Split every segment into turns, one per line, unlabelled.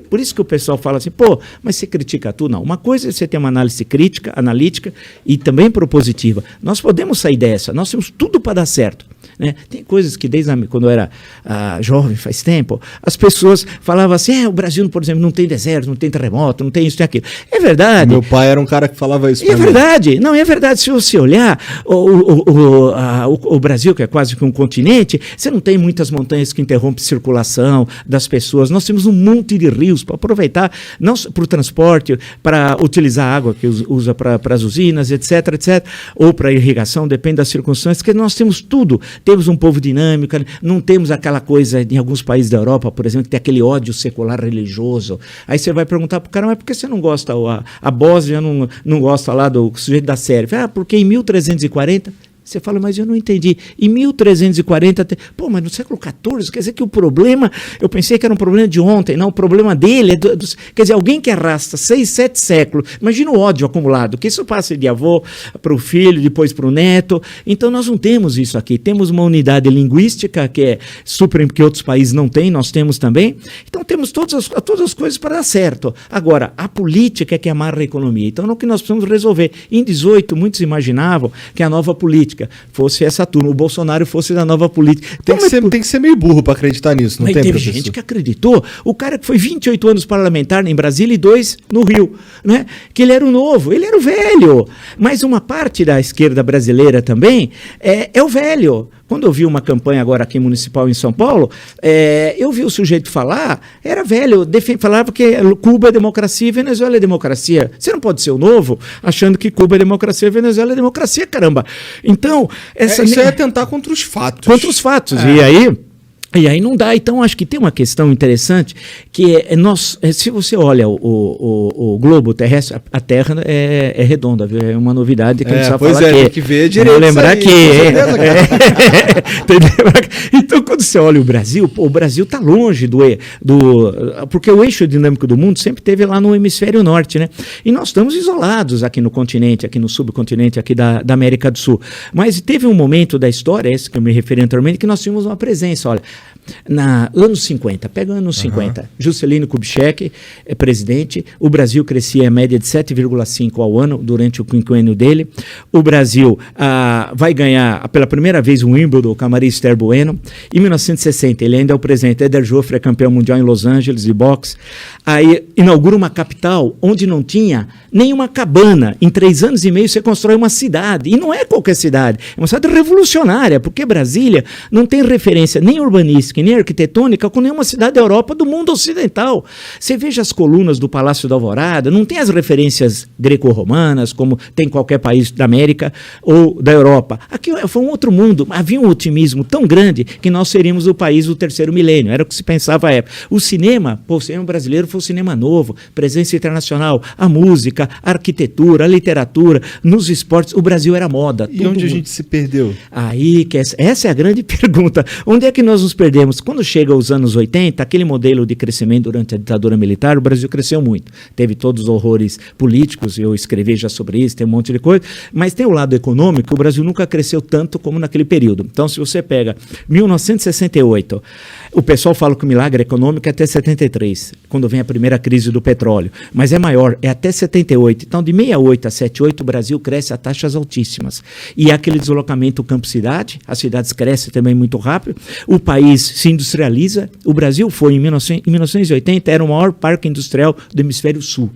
Por isso que o pessoal fala assim, pô, mas você critica tudo? Não, uma coisa é você ter uma análise crítica, analítica e também propositiva. Nós podemos sair dessa, nós temos tudo para dar certo. Né? Tem coisas que desde quando eu era jovem, faz tempo, as pessoas falavam assim, o Brasil, por exemplo, não tem deserto, não tem terremoto, não tem isso, tem aquilo. É verdade.
Meu pai era um cara que falava isso.
É verdade, não, é verdade. Se você olhar o Brasil, que é quase que um continente, você não tem muitas montanhas que interrompem a circulação das pessoas. Nós temos um monte de rios para aproveitar, não para o transporte, para utilizar a água que usa para as usinas, etc, etc, ou para irrigação, depende das circunstâncias, que nós temos tudo. Temos um povo dinâmico, não temos aquela coisa em alguns países da Europa, por exemplo, que tem aquele ódio secular religioso. Aí você vai perguntar para o cara, mas por que você não gosta, a Bósnia não gosta lá do sujeito da Sérvia? Porque em 1340... Você fala, mas eu não entendi. Em 1340, pô, mas no século XIV, quer dizer que o problema, eu pensei que era um problema de ontem, não, o problema dele é, quer dizer, alguém que arrasta 6, 7 séculos, imagina o ódio acumulado, que isso passa de avô para o filho, depois para o neto, então nós não temos isso aqui, temos uma unidade linguística que é super, que outros países não têm, nós temos também, então temos todas as coisas para dar certo. Agora, a política é que amarra a economia, então é o que nós precisamos resolver. Em 18, muitos imaginavam que a nova política fosse essa turma, o Bolsonaro fosse da nova política.
Tem que ser meio burro para acreditar nisso, não
mas
tem,
teve
professor?
gente que acreditou. O cara que foi 28 anos parlamentar em Brasília e 2 no Rio, né? Que ele era o novo, ele era o velho. Mas uma parte da esquerda brasileira também é o velho. Quando eu vi uma campanha agora aqui municipal em São Paulo, eu vi o sujeito falar, era velho, falava que Cuba é democracia e Venezuela é democracia. Você não pode ser o novo achando que Cuba é democracia e Venezuela é democracia, caramba. Então...
isso é tentar contra os fatos.
Contra os fatos. E aí não dá. Então, acho que tem uma questão interessante, que se você olha o globo terrestre, a Terra é redonda, viu? É uma novidade que a gente sabe falar que
tem que ver direito.
Não lembrar que Então, quando você olha o Brasil está longe porque o eixo dinâmico do mundo sempre esteve lá no hemisfério norte, né? E nós estamos isolados aqui no continente, aqui no subcontinente, aqui da América do Sul. Mas teve um momento da história, esse que eu me referi anteriormente, que nós tínhamos uma presença, olha, anos 50, pega anos 50, Juscelino Kubitschek é presidente, o Brasil crescia em média de 7,5 ao ano durante o quinquênio dele, o Brasil vai ganhar pela primeira vez o Wimbledon com a Maria Esther Bueno, em 1960 ele ainda é o presidente, Éder Joffre é campeão mundial em Los Angeles de boxe, aí inaugura uma capital onde não tinha nenhuma cabana, em 3 anos e meio você constrói uma cidade, e não é qualquer cidade, é uma cidade revolucionária, porque Brasília não tem referência nem urbanística, nem arquitetônica com nenhuma cidade da Europa do mundo ocidental. Você veja as colunas do Palácio da Alvorada, não tem as referências greco-romanas, como tem em qualquer país da América ou da Europa. Aqui foi um outro mundo, havia um otimismo tão grande que nós seríamos o país do 3º milênio, era o que se pensava à época. O cinema brasileiro foi um cinema novo, presença internacional, a música, a arquitetura, a literatura, nos esportes, o Brasil era moda.
E onde a gente se perdeu?
Aí, essa é a grande pergunta. Onde é que nós nos perdemos? Quando chega aos anos 80, aquele modelo de crescimento durante a ditadura militar, o Brasil cresceu muito. Teve todos os horrores políticos, eu escrevi já sobre isso, tem um monte de coisa, mas tem o lado econômico, o Brasil nunca cresceu tanto como naquele período. Então, se você pega 1968, o pessoal fala que o milagre econômico é até 73, quando vem a primeira crise do petróleo, mas é maior, é até 78. Então, de 68 a 78, o Brasil cresce a taxas altíssimas. E aquele deslocamento campo-cidade, as cidades crescem também muito rápido, o país se industrializa. O Brasil foi, em 1980, era o maior parque industrial do hemisfério sul.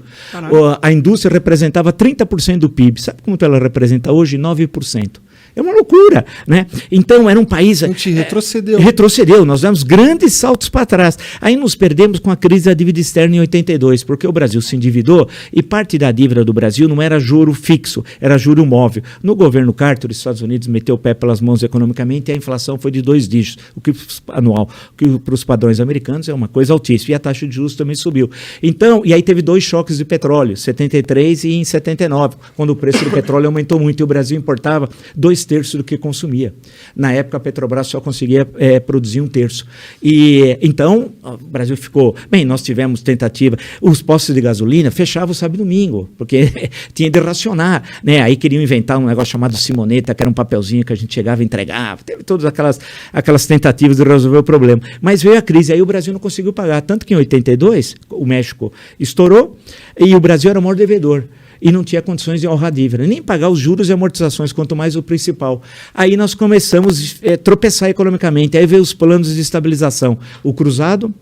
A indústria representava 30% do PIB. Sabe quanto ela representa hoje? 9%. É uma loucura, né? Então, era um país...
A gente retrocedeu.
Retrocedeu, nós demos grandes saltos para trás. Aí nos perdemos com a crise da dívida externa em 82, porque o Brasil se endividou e parte da dívida do Brasil não era juro fixo, era juro móvel. No governo Carter, os Estados Unidos meteu o pé pelas mãos economicamente e a inflação foi de 2 dígitos, o que anual, o que para os padrões americanos é uma coisa altíssima. E a taxa de juros também subiu. Então, e aí teve 2 choques de petróleo, 73 e em 79, quando o preço do petróleo aumentou muito e o Brasil importava 2 2/3 do que consumia. Na época, a Petrobras só conseguia produzir 1/3. E então, o Brasil ficou... Bem, nós tivemos tentativa... Os postos de gasolina fechavam sábado e domingo, porque tinha de racionar, né? Aí queriam inventar um negócio chamado Simoneta, que era um papelzinho que a gente chegava e entregava. Teve todas aquelas tentativas de resolver o problema. Mas veio a crise, aí o Brasil não conseguiu pagar. Tanto que em 82, o México estourou e o Brasil era o maior devedor. E não tinha condições de honrar a dívida, nem pagar os juros e amortizações, quanto mais o principal. Aí nós começamos a tropeçar economicamente. Aí veio os planos de estabilização. O Cruzado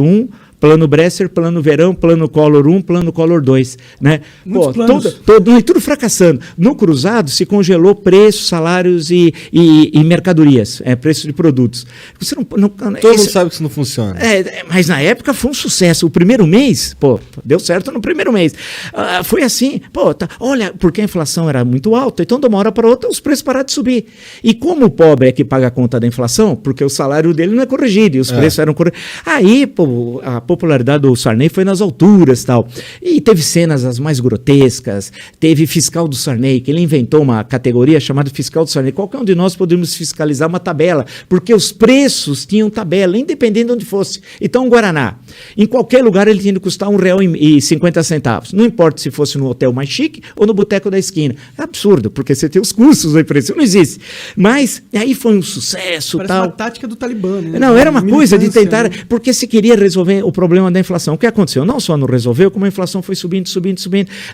1, Plano Bresser, Plano Verão, Plano Collor 1, Plano Collor 2. Né? Pô, tudo fracassando. No Cruzado se congelou preços, salários e mercadorias, preço de produtos. Você
Todo mundo sabe que isso não funciona.
Mas na época foi um sucesso. O primeiro mês, deu certo no primeiro mês. Foi assim, olha, porque a inflação era muito alta, então de uma hora para outra os preços pararam de subir. E como o pobre é que paga a conta da inflação, porque o salário dele não é corrigido e os preços eram corrigidos. Aí, a popularidade do Sarney foi nas alturas, tal. E teve cenas as mais grotescas, teve fiscal do Sarney, que ele inventou uma categoria chamada fiscal do Sarney. Qualquer um de nós podemos fiscalizar uma tabela, porque os preços tinham tabela, independente de onde fosse. Então, o Guaraná, em qualquer lugar ele tinha de custar R$1,50. Não importa se fosse no hotel mais chique ou no boteco da esquina. É absurdo, porque você tem os custos do preço, não existe. Mas aí foi um sucesso.
Parece
tal.
uma tática do Talibã, né?
Não, era uma coisa de tentar, porque se queria resolver o problema da inflação. O que aconteceu? Não só não resolveu, como a inflação foi subindo.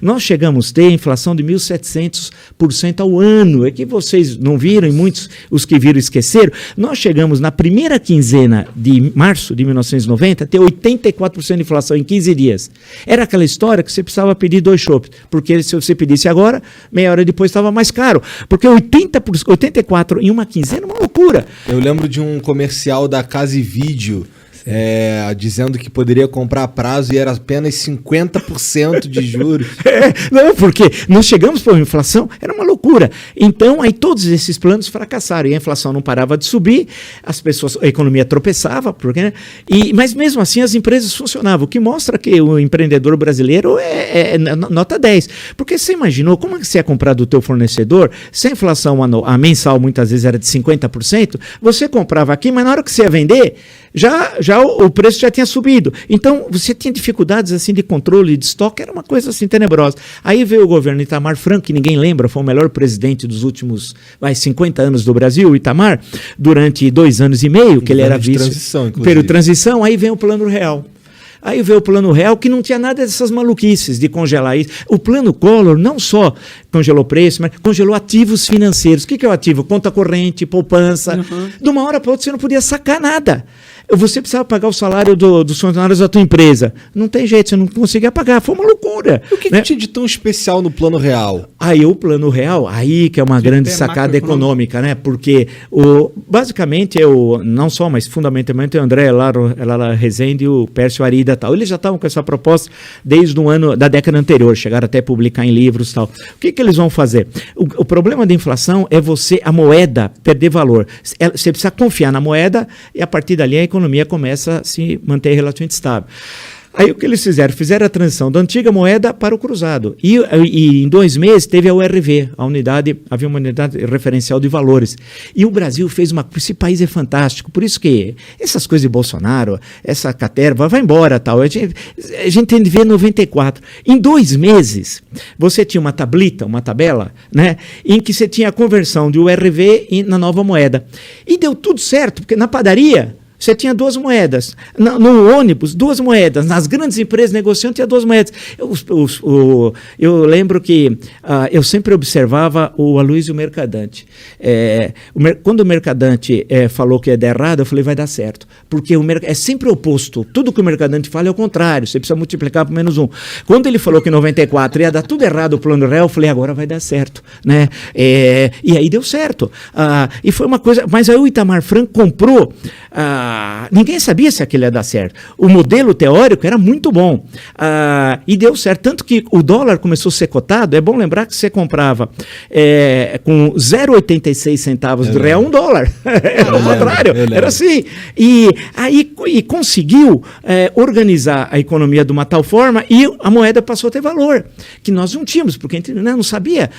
Nós chegamos a ter inflação de 1.700% ao ano. É que vocês não viram e muitos, os que viram, esqueceram. Nós chegamos na primeira quinzena de março de 1990 a ter 84% de inflação em 15 dias. Era aquela história que você precisava pedir 2 chopps, porque se você pedisse agora, meia hora depois estava mais caro. Porque 84% em uma quinzena é uma loucura.
Eu lembro de um comercial da Casa e Vídeo dizendo que poderia comprar a prazo e era apenas 50% de juros.
Não, porque nós chegamos para uma inflação, era uma loucura. Então, aí todos esses planos fracassaram e a inflação não parava de subir, a economia tropeçava, mas mesmo assim as empresas funcionavam, o que mostra que o empreendedor brasileiro é nota 10. Porque você imaginou como é que você ia comprar do teu fornecedor, se a inflação mensal muitas vezes era de 50%, você comprava aqui, mas na hora que você ia vender, já o preço já tinha subido. Então, você tinha dificuldades assim de controle de estoque, era uma coisa assim tenebrosa. Aí veio o governo Itamar Franco, que ninguém lembra, foi o melhor presidente dos últimos 50 anos do Brasil, o Itamar, durante 2 anos e meio, que ele era vice. Período de transição, aí vem o Plano Real. Aí veio o Plano Real, que não tinha nada dessas maluquices de congelar isso. O Plano Collor não só congelou preço, mas congelou ativos financeiros. O que é o ativo? Conta corrente, poupança. De uma hora para outra você não podia sacar nada. Você precisava pagar o salário dos funcionários da tua empresa. Não tem jeito, você não conseguia pagar. Foi uma loucura.
E o que tinha de tão especial no Plano Real?
Aí o Plano Real, aí que é uma grande sacada econômica, né? Porque basicamente não só, mas fundamentalmente o André Lara Rezende e o Pércio Arida e tal. Eles já estavam com essa proposta desde o ano da década anterior, chegaram até a publicar em livros e tal. O que eles vão fazer? O problema da inflação é a moeda perder valor. Você precisa confiar na moeda e a partir dali a economia começa a se manter relativamente estável. Aí o que eles fizeram? Fizeram a transição da antiga moeda para o cruzado. E em 2 meses teve a URV, havia uma unidade referencial de valores. E o Brasil fez esse país é fantástico, por isso que essas coisas de Bolsonaro, essa caterva, vai embora, tal. A gente tem de ver 94. Em 2 meses, você tinha uma tabela, né, em que você tinha a conversão de URV na nova moeda. E deu tudo certo, porque na padaria você tinha 2 moedas. No ônibus, 2 moedas. Nas grandes empresas negociando, tinha 2 moedas. Eu lembro que eu sempre observava o Aloysio Mercadante. Quando o Mercadante falou que ia dar errado, eu falei, vai dar certo. Porque é sempre o oposto. Tudo que o Mercadante fala é o contrário. Você precisa multiplicar por -1. Quando ele falou que em 94 ia dar tudo errado o Plano Real, eu falei, agora vai dar certo. Né? E aí deu certo. E foi uma coisa... Mas aí o Itamar Franco comprou... ninguém sabia se aquilo ia dar certo. O modelo teórico era muito bom. E deu certo. Tanto que o dólar começou a ser cotado. É bom lembrar que você comprava com 0,86 centavos de real $1. Era o contrário. Era assim. E conseguiu organizar a economia de uma tal forma e a moeda passou a ter valor, que nós não tínhamos, porque a gente não sabia.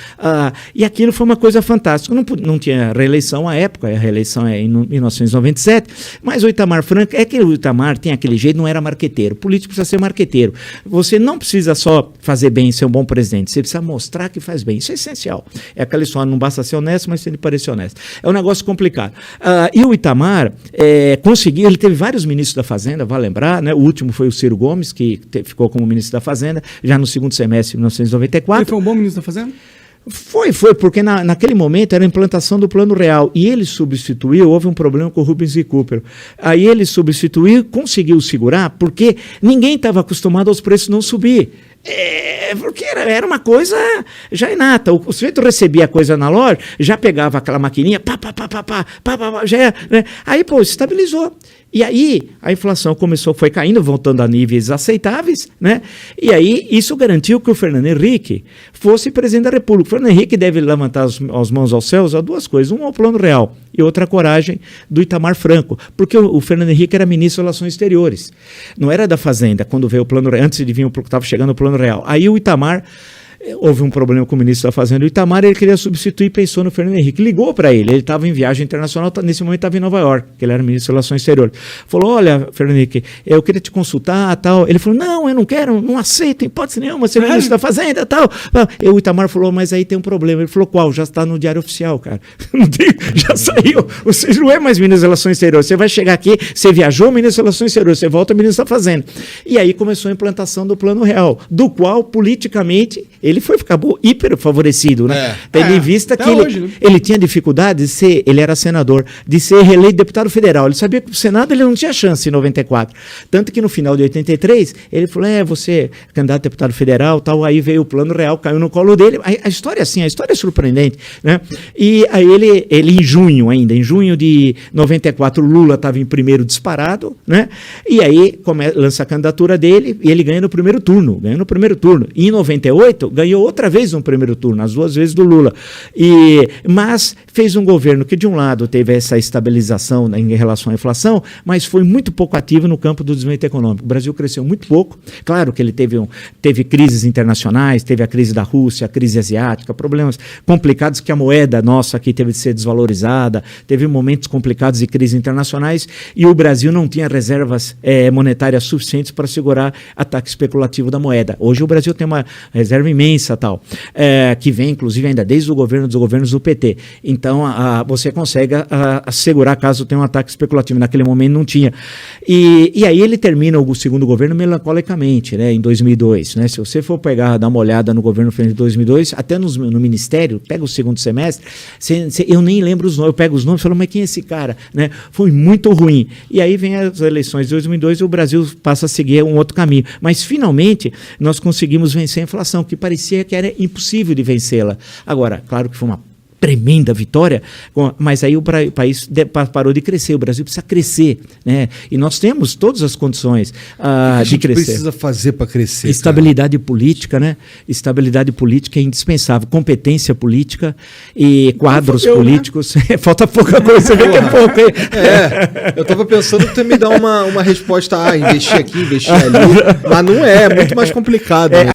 E aquilo foi uma coisa fantástica. Não tinha reeleição à época, a reeleição é em 1997, mas o Itamar Franco, que o Itamar tem aquele jeito, não era marqueteiro. O político precisa ser marqueteiro. Você não precisa só fazer bem e ser um bom presidente, você precisa mostrar que faz bem. Isso é essencial. É aquela história, não basta ser honesto, mas tem que parecer honesto. É um negócio complicado. E o Itamar conseguiu, ele teve vários ministros da Fazenda, vale lembrar, né? O último foi o Ciro Gomes, que ficou como ministro da Fazenda, já no segundo semestre de 1994.
Ele foi um bom ministro da Fazenda?
Foi, porque naquele momento era a implantação do Plano Real, e ele substituiu, houve um problema com o Rubens Recupero. Aí ele substituiu, conseguiu segurar, porque ninguém estava acostumado aos preços não subir. Porque era uma coisa já inata. O sujeito recebia a coisa na loja, já pegava aquela maquininha, já era, né? Aí, estabilizou. E aí a inflação foi caindo, voltando a níveis aceitáveis, né? E aí isso garantiu que o Fernando Henrique fosse presidente da República. O Fernando Henrique deve levantar as mãos aos céus a duas coisas: um ao Plano Real e outra a coragem do Itamar Franco, porque o Fernando Henrique era ministro de Relações Exteriores, não era da Fazenda, quando veio o Plano Real, antes de vir, estava chegando o Plano Real. Aí o Itamar, houve um problema com o ministro da Fazenda, o Itamar, ele queria substituir, pensou no Fernando Henrique, ligou para ele estava em viagem internacional, nesse momento estava em Nova York, que ele era ministro de Relações Exteriores, falou: olha, Fernando Henrique, eu queria te consultar, tal. Ele falou: não, eu não quero, não aceito, em hipótese nenhuma, ser ministro da Fazenda, tal. E o Itamar falou: mas aí tem um problema. Ele falou: qual? Já está no Diário Oficial, cara. Já saiu, você não é mais ministro das Relações Exteriores, você vai chegar aqui, você viajou, ministro das Relações Exteriores, você volta ministro da Fazenda. E aí começou a implantação do Plano Real, do qual, politicamente, ele acabou hiper favorecido, né? Tendo em vista que ele tinha dificuldade de ser, ele era senador, de ser reeleito deputado federal. Ele sabia que o Senado ele não tinha chance em 94. Tanto que no final de 83, ele falou: você é candidato a deputado federal, tal. Aí veio o Plano Real, caiu no colo dele. A história é assim, a história é surpreendente, né? E aí ele em junho de 94, o Lula estava em primeiro disparado, né? E aí lança a candidatura dele e ele ganha no primeiro turno. E em 98, ganhou outra vez no primeiro turno, as duas vezes do Lula. Mas fez um governo que, de um lado, teve essa estabilização em relação à inflação, mas foi muito pouco ativo no campo do desenvolvimento econômico. O Brasil cresceu muito pouco. Claro que ele teve crises internacionais, teve a crise da Rússia, a crise asiática, problemas complicados que a moeda nossa aqui teve de ser desvalorizada, teve momentos complicados de crises internacionais, e o Brasil não tinha reservas monetárias suficientes para segurar ataque especulativo da moeda. Hoje o Brasil tem uma reserva imensa, tal, que vem, inclusive, ainda desde dos governos do PT. Então, você consegue assegurar caso tenha um ataque especulativo. Naquele momento não tinha. E aí ele termina o segundo governo melancolicamente, né, em 2002. Né? Se você for dar uma olhada no governo de 2002, até no Ministério, pega o segundo semestre, eu nem lembro os nomes, eu pego os nomes e falo: mas quem é esse cara? Né? Foi muito ruim. E aí vem as eleições de 2002 e o Brasil passa a seguir um outro caminho. Mas, finalmente, nós conseguimos vencer a inflação, que parecia que era impossível de vencê-la. Agora, claro que foi uma tremenda vitória, mas aí o país parou de crescer. O Brasil precisa crescer, né? E nós temos todas as condições de crescer.
Precisa fazer para crescer.
Estabilidade política, né? Estabilidade política é indispensável. Competência política e quadros políticos. Né? Falta pouca coisa, você vê que é pouco, hein?
Eu estava pensando que tu me dar uma resposta: investir aqui, investir ali, mas não é muito mais complicado. Né?